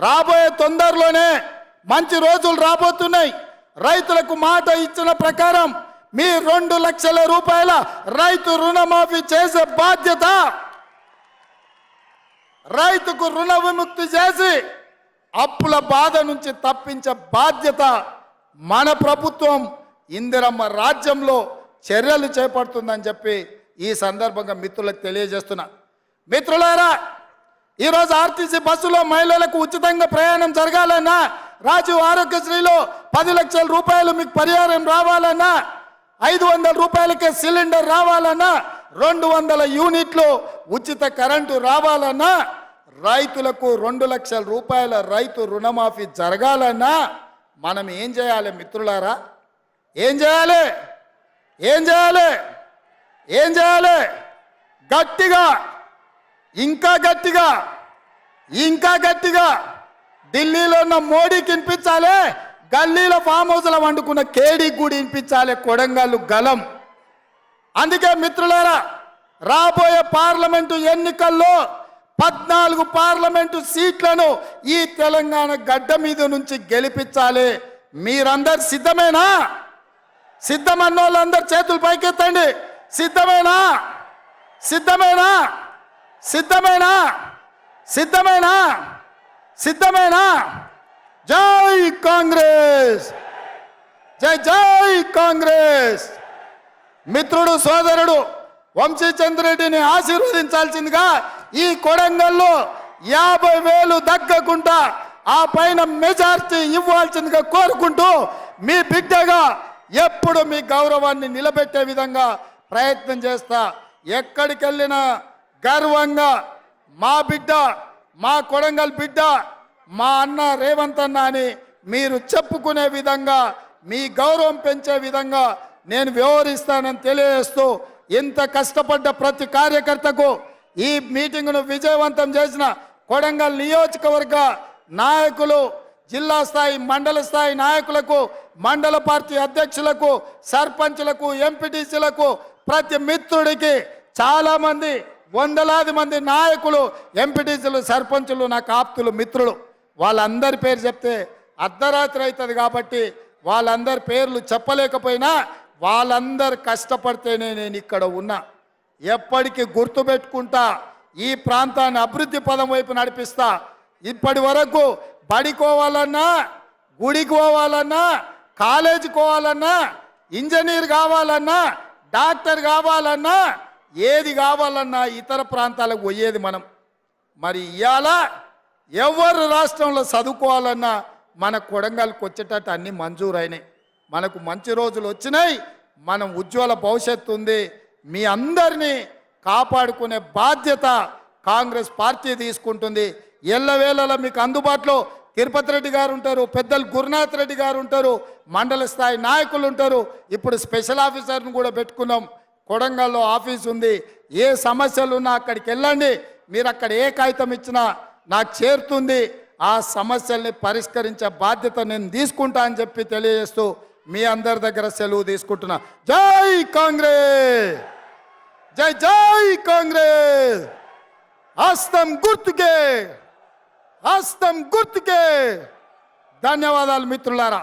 రాబోయే తొందరలోనే మంచి రోజులు రాబోతున్నాయి. రైతులకు మాట ఇచ్చిన ప్రకారం మీ 2 లక్షల రూపాయల రైతు రుణమాఫీ చేసే బాధ్యత, రైతుకు రుణ విముక్తి చేసి అప్పుల బాధ నుంచి తప్పించే బాధ్యత మన ప్రభుత్వం ఇందిరమ్మ రాజ్యంలో చర్యలు చేపడుతుందని చెప్పి ఈ సందర్భంగా మిత్రులకు తెలియజేస్తున్నా. మిత్రులారా, ఈరోజు ఆర్టీసీ బస్సులో మహిళలకు ఉచితంగా ప్రయాణం జరగాలన్నా, రాజీవ్ ఆరోగ్యశ్రీలో 10 లక్షల రూపాయలు మీకు పరిహారం రావాలన్నా, 500 రూపాయలకే సిలిండర్ రావాలన్నా, 200 యూనిట్లు ఉచిత కరెంటు రావాలన్నా, రైతులకు 2 లక్షల రూపాయల రైతు రుణమాఫీ జరగాలన్నా మనం ఏం చేయాలి మిత్రులారా? ఏం చేయాలి? ఏం చేయాలి? ఏం చేయాలి? గట్టిగా, ఇంకా గట్టిగా, ఇంకా గట్టిగా ఢిల్లీలో ఉన్న మోడీకి వినిపించాలి, గల్లీలో ఫామ్ హౌస్లో వండుకున్న కేడీకి కూడా వినిపించాలి కొడంగల్ గలం. అందుకే మిత్రులారా, రాబోయే పార్లమెంటు ఎన్నికల్లో 14 పార్లమెంటు సీట్లను ఈ తెలంగాణ గడ్డ మీద నుంచి గెలిపించాలి. మీరందరు సిద్ధమేనా? సిద్ధమన్న వాళ్ళందరూ చేతులు పైకెత్తండి. సిద్ధమేనా? సిద్ధమేనా? సిద్ధమేనా? సిద్ధమేనా? సిద్ధమేనా? జై కాంగ్రెస్! జై జై కాంగ్రెస్! మిత్రుడు సోదరుడు వంశీచంద్రెడ్డిని ఆశీర్వదించాల్సిందిగా ఈ కొడంగల్లో 50,000 దగ్గకుండా ఆ పైన మెజార్టీ ఇవ్వాల్సిందిగా కోరుకుంటూ మీ బిడ్డగా ఎప్పుడు మీ గౌరవాన్ని నిలబెట్టే విధంగా ప్రయత్నం చేస్తా. ఎక్కడికి వెళ్ళినా గర్వంగా మా బిడ్డ, మా కొడంగల్ బిడ్డ, మా అన్న రేవంత్ అన్న అని మీరు చెప్పుకునే విధంగా, మీ గౌరవం పెంచే విధంగా నేను వ్యవహరిస్తానని తెలియజేస్తూ, ఇంత కష్టపడ్డ ప్రతి కార్యకర్తకు, ఈ మీటింగ్ను విజయవంతం చేసిన కొడంగల్ నియోజకవర్గ నాయకులు, జిల్లా స్థాయి మండల స్థాయి నాయకులకు, మండల పార్టీ అధ్యక్షులకు, సర్పంచులకు, ఎంపీటీసీలకు, ప్రతి మిత్రుడికి, చాలామంది వందలాది మంది నాయకులు, ఎంపీటీసీలు, సర్పంచులు నాకు ఆప్తులు, మిత్రులు, వాళ్ళందరి పేరు చెప్తే అర్ధరాత్రి అవుతుంది కాబట్టి వాళ్ళందరి పేర్లు చెప్పలేకపోయినా వాళ్ళందరు కష్టపడితేనే నేను ఇక్కడ ఉన్నా. ఎప్పటికీ గుర్తుపెట్టుకుంటా, ఈ ప్రాంతాన్ని అభివృద్ధి పదం వైపు నడిపిస్తా. ఇప్పటి వరకు బడికోవాలన్నా, గుడికి పోవాలన్నా, కాలేజీకి పోవాలన్నా, ఇంజనీర్ కావాలన్నా, డాక్టర్ కావాలన్నా, ఏది కావాలన్నా ఇతర ప్రాంతాలకు పోయేది మనం. మరి ఇవాళ ఎవరు రాష్ట్రంలో చదువుకోవాలన్నా మన కొడంగల్కి వచ్చేటట్టు అన్నీ మంజూరైనాయి. మనకు మంచి రోజులు వచ్చినాయి. మనం ఉజ్వల భవిష్యత్తు ఉంది. మీ అందరినీ కాపాడుకునే బాధ్యత కాంగ్రెస్ పార్టీ తీసుకుంటుంది. ఎల్లవేళలా మీకు అందుబాటులో తిరుపతి రెడ్డి గారు ఉంటారు, పెద్దలు గురునాథ్ రెడ్డి గారు ఉంటారు, మండల స్థాయి నాయకులు ఉంటారు. ఇప్పుడు స్పెషల్ ఆఫీసర్ని కూడా పెట్టుకున్నాం. కొడంగల్లో ఆఫీస్ ఉంది. ఏ సమస్యలు ఉన్నా అక్కడికి వెళ్ళండి. మీరు అక్కడ ఏ కాగితం ఇచ్చినా నాకు చేరుతుంది. ఆ సమస్యల్ని పరిష్కరించే బాధ్యత నేను తీసుకుంటా అని చెప్పి తెలియజేస్తూ మీ అందరి దగ్గర సెలవు తీసుకుంటున్నా. జై కాంగ్రెస్! జై జై కాంగ్రెస్! హస్తం గుర్తుకే, హస్తం గుర్తుకే. ధన్యవాదాలు మిత్రులారా.